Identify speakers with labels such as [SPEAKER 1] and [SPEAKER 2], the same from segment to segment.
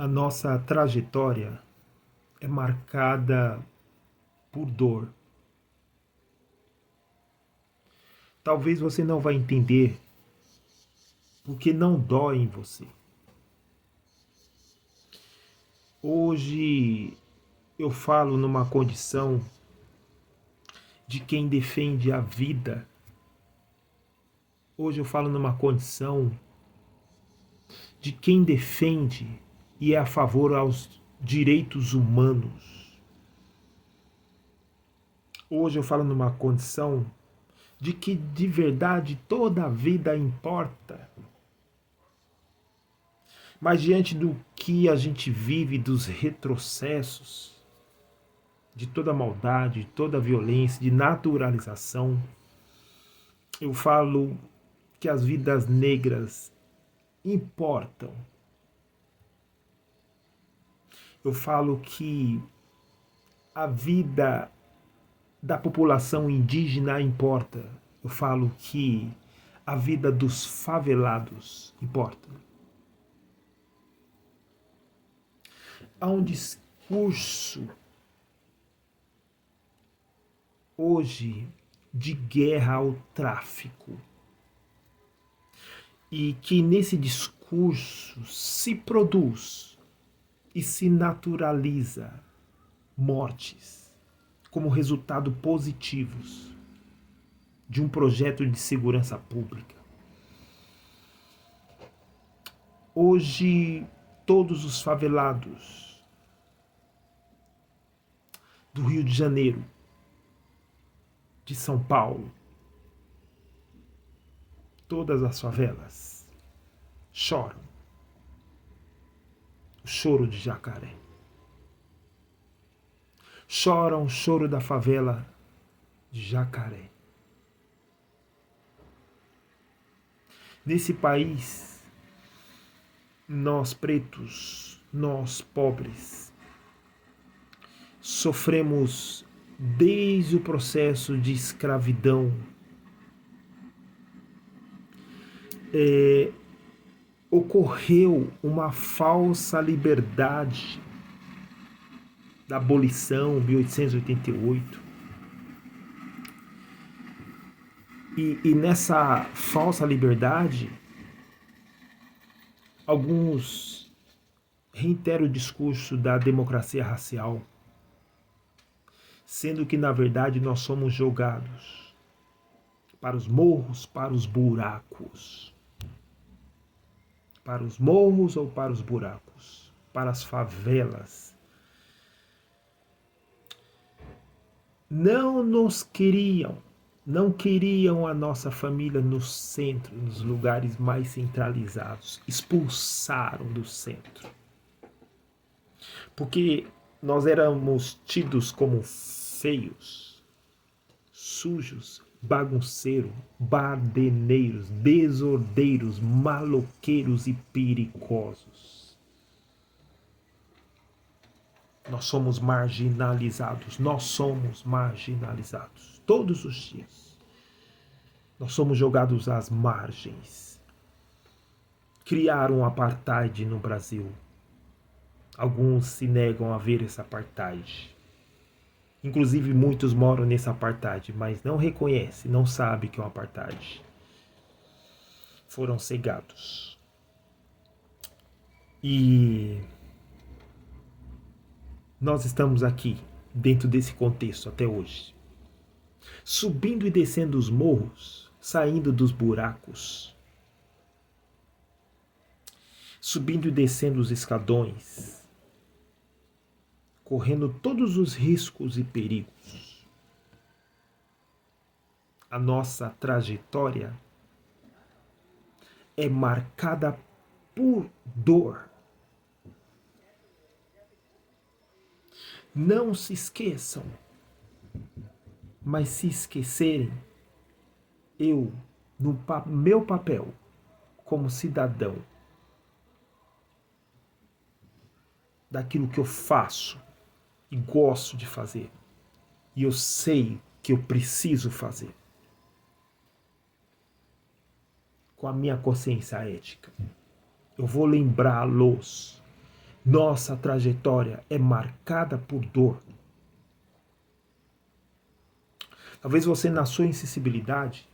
[SPEAKER 1] A nossa trajetória é marcada por dor. Talvez você não vai entender porque não dói em você. Hoje eu falo numa condição de quem defende a vida. Hoje eu falo numa condição de quem defende e é a favor aos direitos humanos. Hoje eu falo numa condição de que de verdade toda a vida importa. Mas diante do que a gente vive, dos retrocessos, de toda a maldade, de toda a violência, de naturalização, eu falo que as vidas negras importam. Eu falo que a vida da população indígena importa. Eu falo que a vida dos favelados importa. Há um discurso hoje de guerra ao tráfico e que nesse discurso se produz e se naturaliza mortes como resultado positivos de um projeto de segurança pública. Hoje todos os favelados do Rio de Janeiro, de São Paulo, todas as favelas choram o choro de Jacaré. Choram o choro da favela de Jacaré. Nesse país, nós pretos, nós pobres, sofremos desde o processo de escravidão. Ocorreu uma falsa liberdade da abolição, 1888. E nessa falsa liberdade, alguns reiteram o discurso da democracia racial, sendo que, na verdade, nós somos jogados para os morros, para os buracos. Para os morros ou para os buracos, para as favelas. Não nos queriam, não queriam a nossa família no centro, nos lugares mais centralizados. Expulsaram do centro. Porque nós éramos tidos como feios, sujos, bagunceiros, badeneiros, desordeiros, maloqueiros e perigosos. Nós somos marginalizados todos os dias. Nós somos jogados às margens. Criaram um apartheid no Brasil. Alguns se negam a ver esse apartheid. Inclusive muitos moram nesse apartheid, mas não reconhecem, não sabem que é um apartheid. Foram cegados. E nós estamos aqui, dentro desse contexto até hoje. Subindo e descendo os morros, saindo dos buracos. Subindo e descendo os escadões. Correndo todos os riscos e perigos. A nossa trajetória é marcada por dor. Não se esqueçam, mas se esquecerem, eu, no meu papel como cidadão, daquilo que eu faço e gosto de fazer, e eu sei que eu preciso fazer, com a minha consciência ética, eu vou lembrá-los Nossa trajetória é marcada por dor. Talvez você, na sua insensibilidade,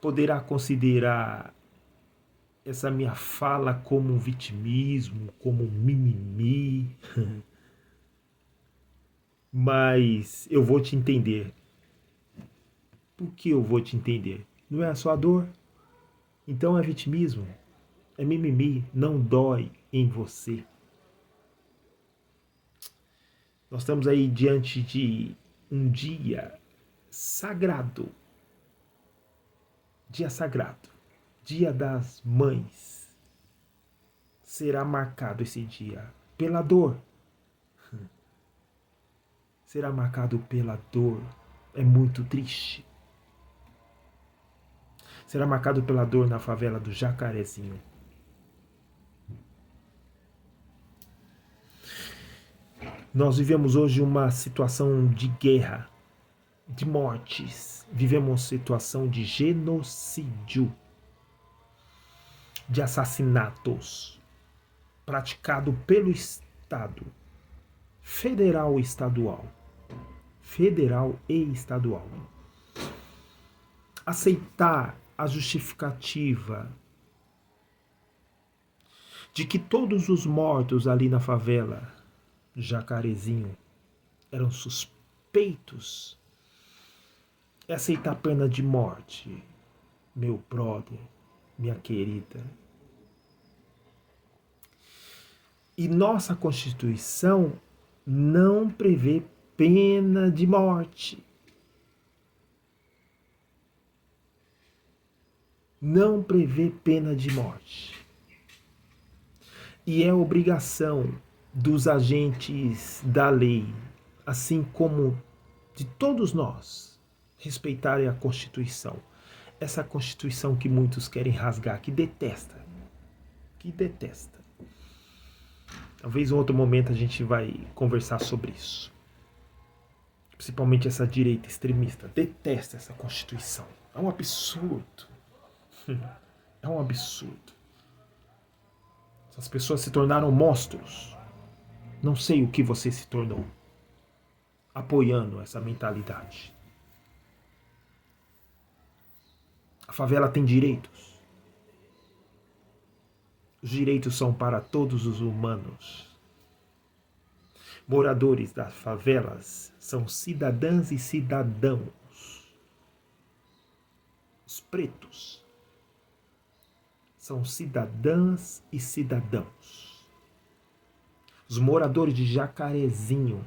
[SPEAKER 1] poderá considerar essa minha fala como um vitimismo, como um mimimi, mas eu vou te entender. Por que eu vou te entender? Não é a sua dor? Então é vitimismo, é mimimi, não dói em você. Nós estamos aí diante de um dia sagrado, dia das mães. Será marcado esse dia pela dor. Será marcado pela dor. É muito triste. Será marcado pela dor na favela do Jacarezinho. Nós vivemos hoje uma situação de guerra, de mortes. Vivemos uma situação de genocídio, de assassinatos praticado pelo Estado, federal e estadual. Federal e estadual. Aceitar a justificativa de que todos os mortos ali na favela Jacarezinho eram suspeitos, é aceitar a pena de morte, meu brother, minha querida. E nossa Constituição não prevê pena de morte. Não prevê pena de morte. E é obrigação dos agentes da lei, assim como de todos nós, respeitarem a Constituição. Essa Constituição que muitos querem rasgar, que detesta. Talvez em outro momento a gente vai conversar sobre isso. Principalmente essa direita extremista detesta essa Constituição. É um absurdo. É um absurdo. Essas pessoas se tornaram monstros. Não sei o que você se tornou, apoiando essa mentalidade. A favela tem direitos. Os direitos são para todos os humanos. Moradores das favelas são cidadãs e cidadãos. Os pretos são cidadãs e cidadãos. Os moradores de Jacarezinho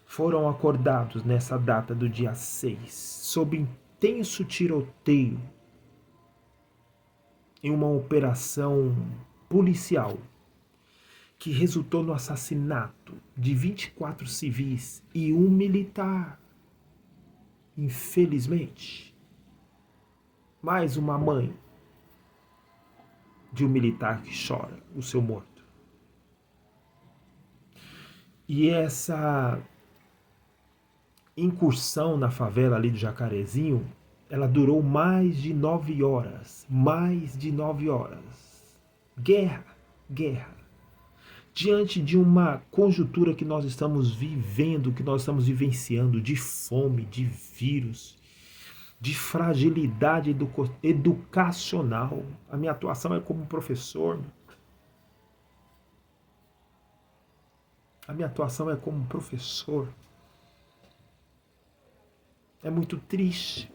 [SPEAKER 1] foram acordados nessa data do dia 6, sob intenso tiroteio em uma operação policial que resultou no assassinato de 24 civis e um militar. Infelizmente, mais uma mãe de um militar que chora o seu morto. E essa incursão na favela ali do Jacarezinho, ela durou mais de 9 horas. Mais de 9 horas. Guerra. Diante de uma conjuntura que nós estamos vivendo, que nós estamos vivenciando, de fome, de vírus, de fragilidade educacional. A minha atuação é como professor. A minha atuação é como professor. É muito triste.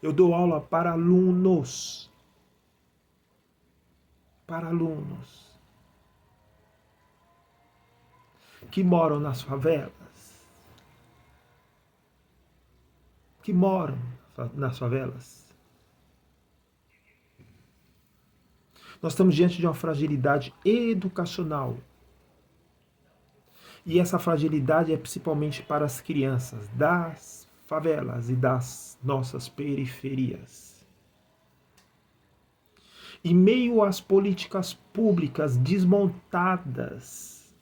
[SPEAKER 1] Eu dou aula para alunos. Que moram nas favelas. Nós estamos diante de uma fragilidade educacional. E essa fragilidade é principalmente para as crianças das favelas e das nossas periferias. Em meio às políticas públicas desmontadas,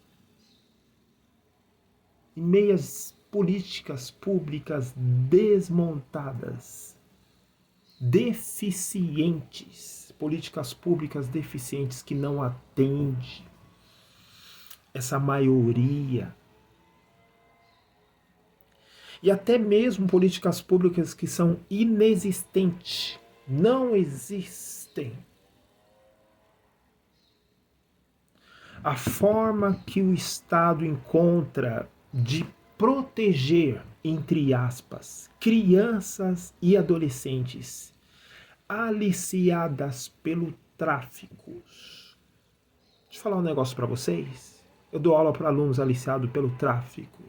[SPEAKER 1] em meio às políticas públicas desmontadas, deficientes, políticas públicas deficientes que não atendem essa maioria. E até mesmo políticas públicas que são inexistentes, não existem. A forma que o Estado encontra de proteger, entre aspas, crianças e adolescentes aliciadas pelo tráfico. Deixa eu falar um negócio para vocês. Eu dou aula para alunos aliciados pelo tráfico.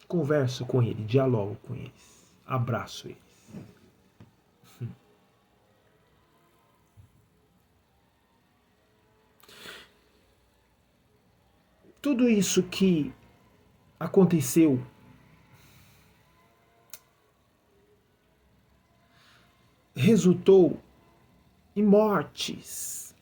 [SPEAKER 1] Converso com eles, dialogo com eles, abraço eles. Tudo isso que aconteceu resultou em mortes.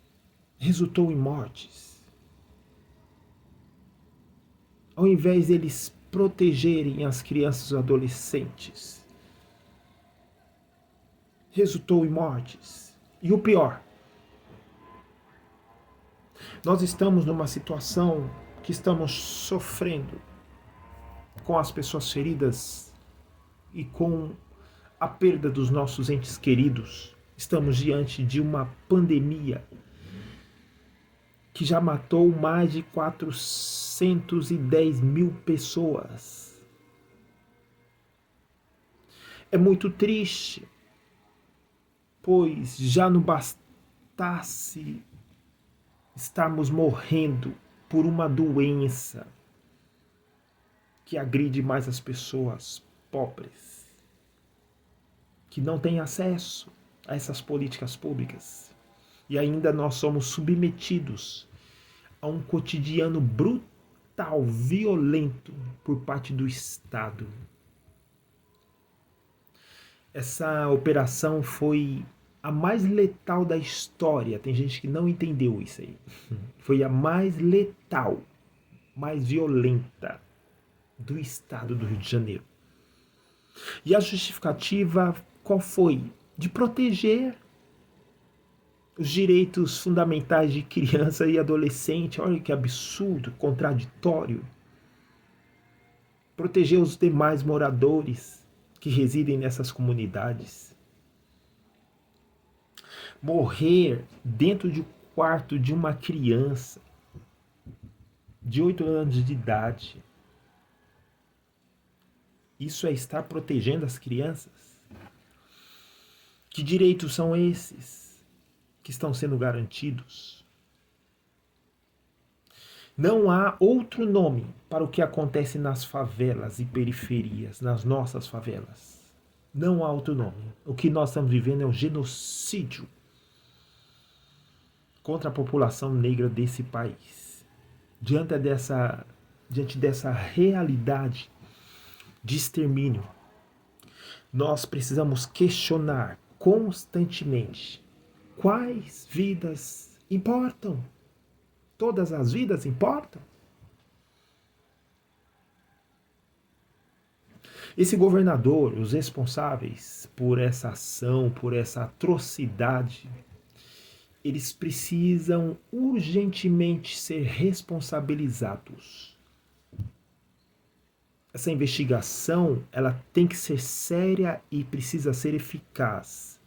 [SPEAKER 1] Ao invés deles protegerem as crianças e adolescentes, resultou em mortes. E o pior, nós estamos numa situação que estamos sofrendo com as pessoas feridas e com a perda dos nossos entes queridos. Estamos diante de uma pandemia que já matou mais de 410 mil pessoas. É muito triste, pois já não bastasse estarmos morrendo por uma doença que agride mais as pessoas pobres, que não têm acesso a essas políticas públicas. E ainda nós somos submetidos a um cotidiano brutal, violento por parte do Estado. Essa operação foi a mais letal da história. Tem gente que não entendeu isso aí. Foi a mais letal, mais violenta do Estado do Rio de Janeiro. E a justificativa qual foi? De proteger os direitos fundamentais de criança e adolescente. Olha que absurdo, contraditório. Proteger os demais moradores que residem nessas comunidades. Morrer dentro do quarto de uma criança de 8 anos de idade. Isso é estar protegendo as crianças? Que direitos são esses que estão sendo garantidos? Não há outro nome para o que acontece nas favelas e periferias, nas nossas favelas. Não há outro nome. O que nós estamos vivendo é um genocídio contra a população negra desse país. Diante dessa realidade de extermínio, nós precisamos questionar constantemente quais vidas importam. Todas as vidas importam? Esse governador, os responsáveis por essa ação, por essa atrocidade, eles precisam urgentemente ser responsabilizados. Essa investigação, ela tem que ser séria e precisa ser eficaz.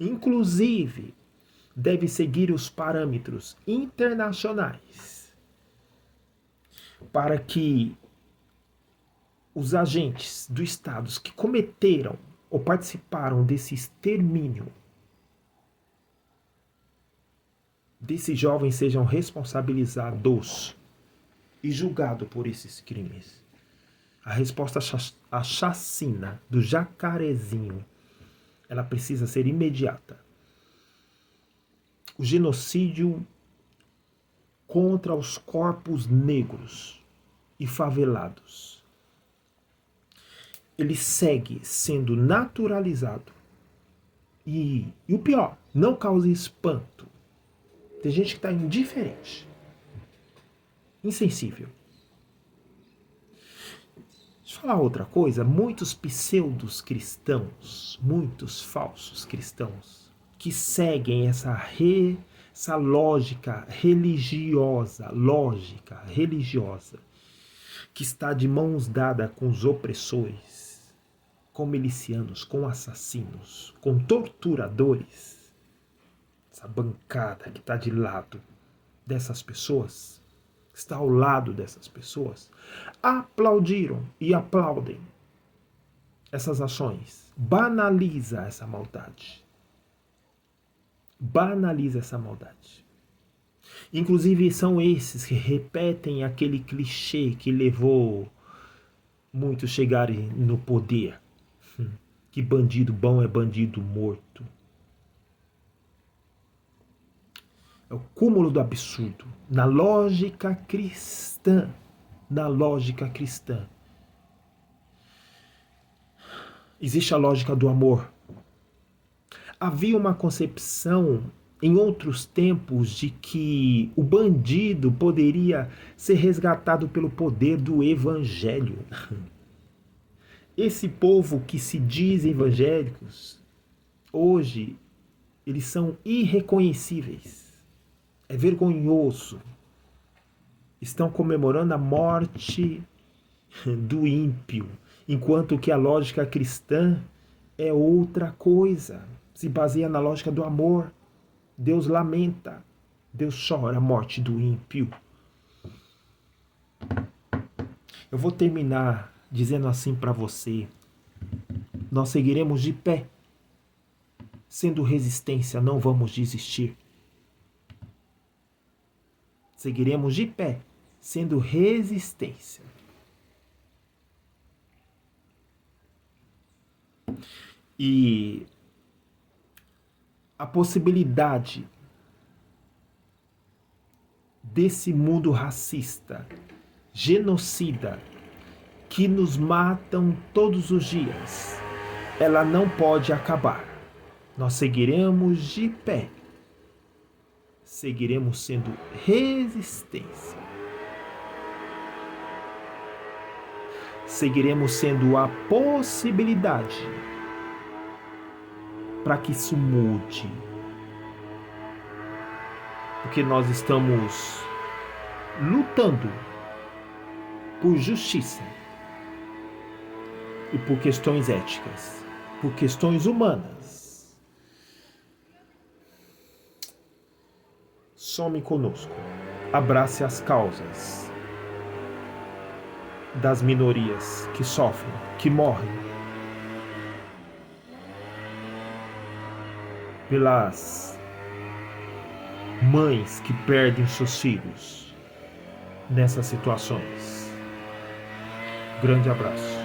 [SPEAKER 1] Inclusive, deve seguir os parâmetros internacionais para que os agentes do Estado que cometeram ou participaram desse extermínio desses jovens sejam responsabilizados e julgados por esses crimes. A resposta à chacina do Jacarezinho, ela precisa ser imediata. O genocídio contra os corpos negros e favelados, ele segue sendo naturalizado. E o pior, não causa espanto. Tem gente que está indiferente, insensível. Deixa eu Deixa eu falar outra coisa. Muitos pseudos cristãos, muitos falsos cristãos, que seguem essa lógica religiosa, que está de mãos dadas com os opressores, com milicianos, com assassinos, com torturadores. Essa bancada que está de lado dessas pessoas, está ao lado dessas pessoas, aplaudiram e aplaudem essas ações. Banaliza essa maldade. Banaliza essa maldade. Inclusive são esses que repetem aquele clichê que levou muitos a chegarem no poder. Que bandido bom é bandido morto. É o cúmulo do absurdo. Na lógica cristã. Existe a lógica do amor. Havia uma concepção em outros tempos de que o bandido poderia ser resgatado pelo poder do evangelho. Esse povo que se diz evangélicos, hoje, eles são irreconhecíveis. É vergonhoso. Estão comemorando a morte do ímpio, enquanto que a lógica cristã é outra coisa. Se baseia na lógica do amor. Deus lamenta, Deus chora a morte do ímpio. Eu vou terminar dizendo assim para você: nós seguiremos de pé, sendo resistência, não vamos desistir. Seguiremos de pé, sendo resistência. E a possibilidade desse mundo racista, genocida, que nos matam todos os dias, ela não pode acabar. Nós seguiremos de pé. Seguiremos sendo resistência. Seguiremos sendo a possibilidade para que isso mude. Porque nós estamos lutando por justiça e por questões éticas, por questões humanas. Some conosco, abrace as causas das minorias que sofrem, que morrem, pelas mães que perdem seus filhos nessas situações. Grande abraço.